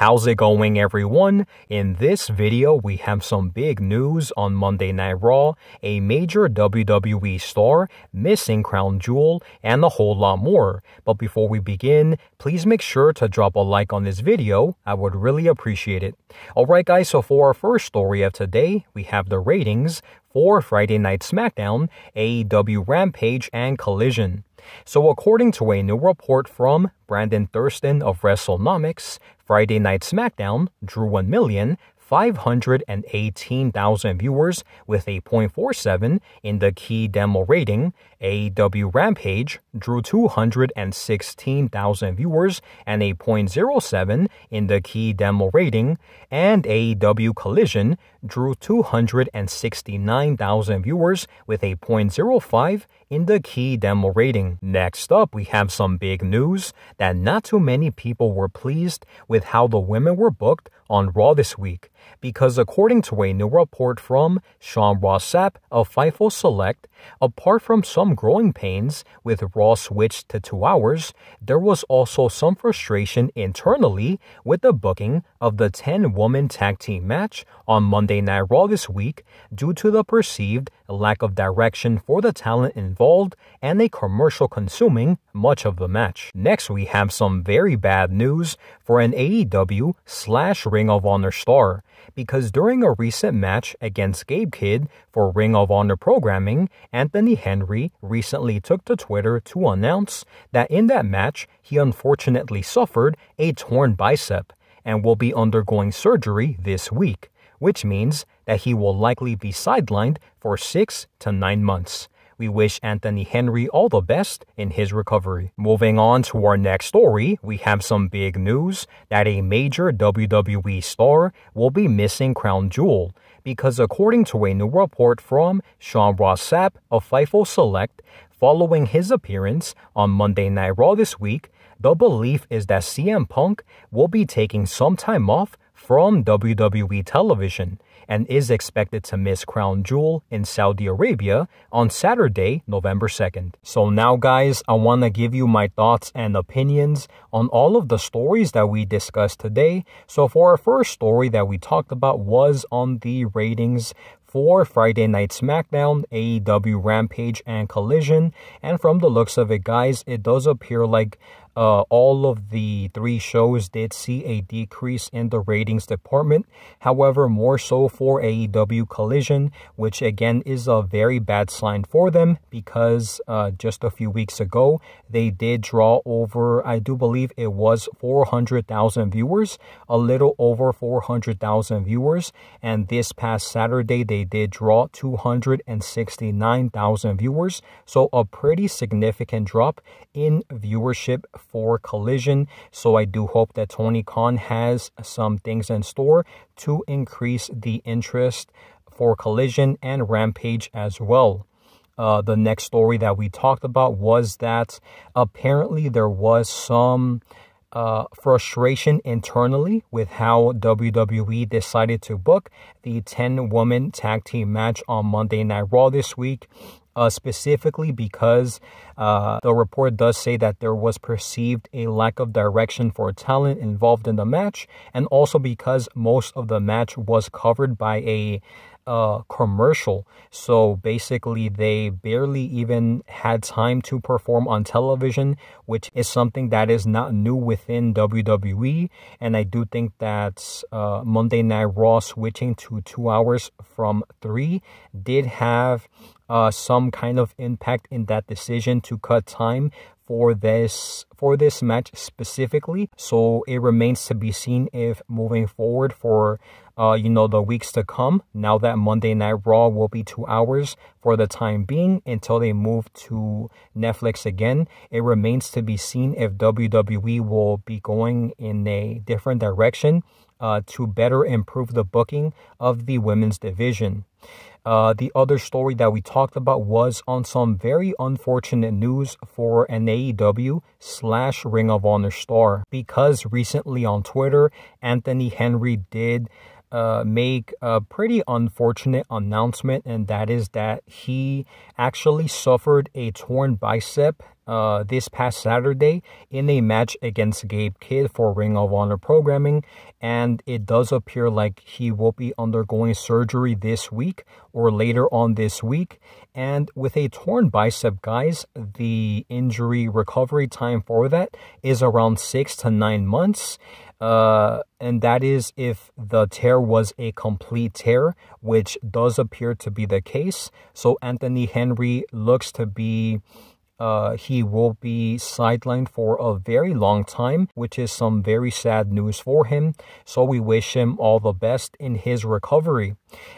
How's it going, everyone? In this video, we have some big news on Monday Night Raw, a major WWE star, missing crown jewel, and a whole lot more. But before we begin, please make sure to drop a like on this video. I would really appreciate it. Alright guys, so for our first story of today, we have the ratings for Friday Night Smackdown, AEW Rampage, and Collision. So according to a new report from Brandon Thurston of WrestleNomics, Friday Night Smackdown drew 1,518,000 viewers with a 0.47 in the key demo rating. AEW Rampage drew 216,000 viewers and a 0.07 in the key demo rating, and AEW Collision drew 269,000 viewers with a 0.05 in the key demo rating. Next up, we have some big news that not too many people were pleased with how the women were booked on Raw this week, because according to a new report from 𝘽𝙍𝙀𝘼𝙆𝙄 of FIFO Select, apart from some growing pains with Raw switched to 2 hours, there was also some frustration internally with the booking of the 10-woman tag team match on Monday Night Raw this week due to the perceived lack of direction for the talent involved and a commercial consuming much of the match. Next, we have some very bad news for an AEW/Ring of Honor star, because during a recent match against Gabe Kidd for Ring of Honor programming, Anthony Henry recently took to Twitter to announce that in that match, he unfortunately suffered a torn bicep and will be undergoing surgery this week, which means that he will likely be sidelined for 6 to 9 months. We wish Anthony Henry all the best in his recovery. Moving on to our next story, we have some big news that a major WWE star will be missing crown jewel, because according to a new report from 𝘽𝙍𝙀𝙁 of FIFO Select, following his appearance on Monday Night Raw this week, the belief is that CM Punk will be taking some time off from WWE television and is expected to miss crown jewel in Saudi Arabia on Saturday, November 2nd. So now guys, I want to give you my thoughts and opinions on all of the stories that we discussed today. So for our first story that we talked about was on the ratings for Friday Night Smackdown, AEW Rampage, and Collision. And from the looks of it, guys, it does appear like all of the 3 shows did see a decrease in the ratings department. However, more so for AEW Collision, which again is a very bad sign for them, because just a few weeks ago, they did draw over, I do believe it was 400,000 viewers, a little over 400,000 viewers. And this past Saturday, they did draw 269,000 viewers. So a pretty significant drop in viewership for Collision. So I do hope that Tony Khan has some things in store to increase the interest for Collision and Rampage as well. The next story that we talked about was that apparently there was some frustration internally with how WWE decided to book the 10-woman tag team match on Monday Night Raw this week. Specifically because the report does say that there was perceived a lack of direction for talent involved in the match, and also because most of the match was covered by a commercial. So basically they barely even had time to perform on television, which is something that is not new within WWE. And I do think that Monday Night Raw switching to 2 hours from 3 did have some kind of impact in that decision to cut time for this match specifically. So it remains to be seen if moving forward for the weeks to come, now that Monday Night Raw will be 2 hours for the time being until they move to Netflix again, it remains to be seen if WWE will be going in a different direction to better improve the booking of the women's division. The other story that we talked about was on some very unfortunate news for an AEW/Ring of Honor star, because recently on Twitter, Anthony Henry did make a pretty unfortunate announcement, and that is that he actually suffered a torn bicep this past Saturday in a match against Gabe Kidd for Ring of Honor programming, and it does appear like he will be undergoing surgery this week or later on this week. And with a torn bicep, guys, the injury recovery time for that is around 6 to 9 months. And that is if the tear was a complete tear, which does appear to be the case. So Anthony Henry looks to be he will be sidelined for a very long time, which is some very sad news for him. So we wish him all the best in his recovery.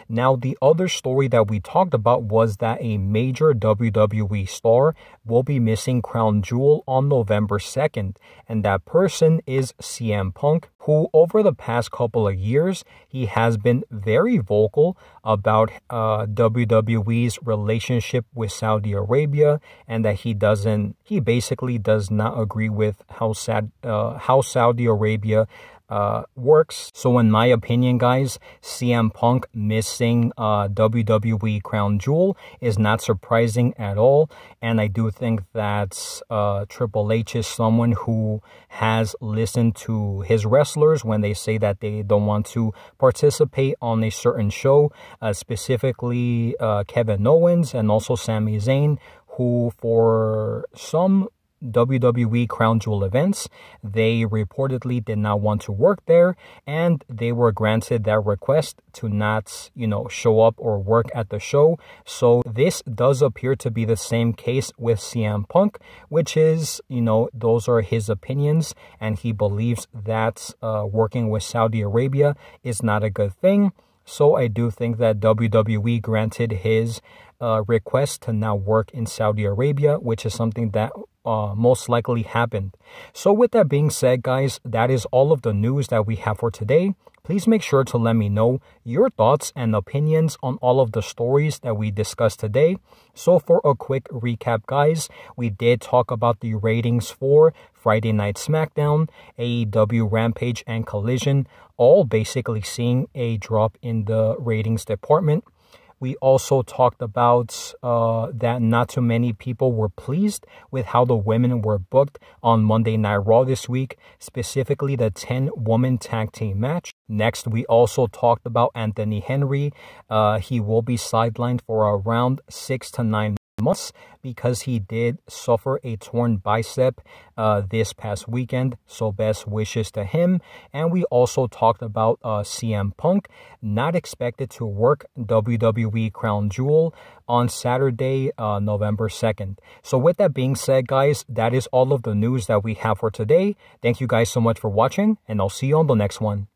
Now, the other story that we talked about was that a major WWE star will be missing Crown Jewel on November 2nd. And that person is CM Punk, who over the past couple of years, he has been very vocal about WWE's relationship with Saudi Arabia, and that he basically does not agree with how Saudi Arabia works. So in my opinion, guys, CM Punk missing WWE Crown Jewel is not surprising at all. And I do think that Triple H is someone who has listened to his wrestlers when they say that they don't want to participate on a certain show, specifically Kevin Owens and also Sami Zayn, who for some WWE Crown Jewel events, they reportedly did not want to work there, and they were granted that request to not, show up or work at the show. So this does appear to be the same case with CM Punk, which is, those are his opinions, and he believes that working with Saudi Arabia is not a good thing. So I do think that WWE granted his request to now work in Saudi Arabia, which is something that most likely happened. So with that being said, guys, that is all of the news that we have for today. Please make sure to let me know your thoughts and opinions on all of the stories that we discussed today. So for a quick recap, guys, we did talk about the ratings for Friday Night Smackdown, AEW Rampage, and Collision, all basically seeing a drop in the ratings department. We also talked about that not too many people were pleased with how the women were booked on Monday Night Raw this week, specifically the 10-woman tag team match. Next, we also talked about Anthony Henry. He will be sidelined for around 6 to 9 months because he did suffer a torn bicep this past weekend, so best wishes to him. And we also talked about CM Punk not expected to work WWE Crown Jewel on Saturday, November 2nd. So with that being said, guys, that is all of the news that we have for today. Thank you guys so much for watching, and I'll see you on the next one.